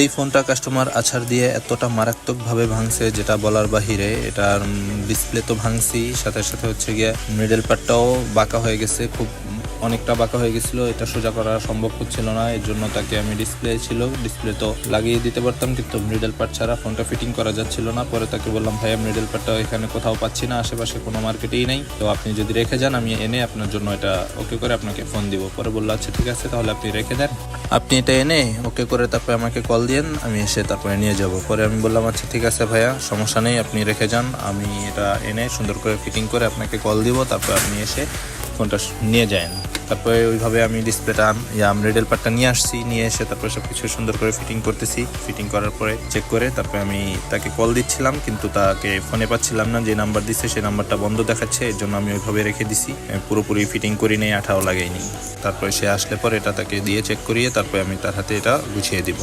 এই ফোনটা কাস্টমার আছাড় দিয়ে এতটা মারাত্মকভাবে ভাঙছে যেটা বলার বাহিরে। এটার ডিসপ্লে তো ভাঙছি, সাথে সাথে হচ্ছে গিয়ে মিডল পার্টটাও বাঁকা হয়ে গেছে, খুব অনেকটা বাঁকা হয়ে গেছিলো। এটা সোজা করা সম্ভব হচ্ছিল না, এর জন্য তাকে আমি ডিসপ্লে তো লাগিয়ে দিতে পারতাম, কিন্তু মিডল পার্ট ছাড়া ফোনটা ফিটিং করা যাচ্ছিল না। পরে তাকে বললাম, ভাইয়া মিডল পার্টটা এখানে কোথাও পাচ্ছি না, আশেপাশে কোনো মার্কেটেই নেই, তো আপনি যদি রেখে যান আমি এনে আপনার জন্য এটা ওকে করে আপনাকে ফোন দিব। পরে বললো আচ্ছা ঠিক আছে, তাহলে আপনি রেখে দেন, আপনি এটা এনে ওকে করে তারপরে আমাকে কল দিন, আমি এসে তারপরে নিয়ে যাব। পরে আমি বললাম আচ্ছা ঠিক আছে ভাইয়া, সমস্যা নেই, আপনি রেখে যান, আমি এটা এনে সুন্দর করে ফিটিং করে আপনাকে কল দিব, তারপর আপনি এসে ফোনটা নিয়ে যান। তারপরে ওইভাবে আমি ডিসপ্লেটা মিডল পার্টটা নিয়ে আসছি, নিয়ে এসে তারপরে সব কিছু সুন্দর করে ফিটিং করতেছি। ফিটিং করার পরে চেক করে তারপরে আমি তাকে কল দিচ্ছিলাম, কিন্তু তাকে ফোনে পাচ্ছিলাম না, যে নাম্বার দিচ্ছে সেই নাম্বারটা বন্ধ দেখাচ্ছে, এর জন্য আমি ওইভাবে রেখে দিছি, পুরোপুরি ফিটিং করি নেই, আঠাও লাগাইনি। তারপরে সে আসলে পরে এটা তাকে দিয়ে চেক করিয়ে তারপরে আমি তার হাতে এটা গুছিয়ে দিব।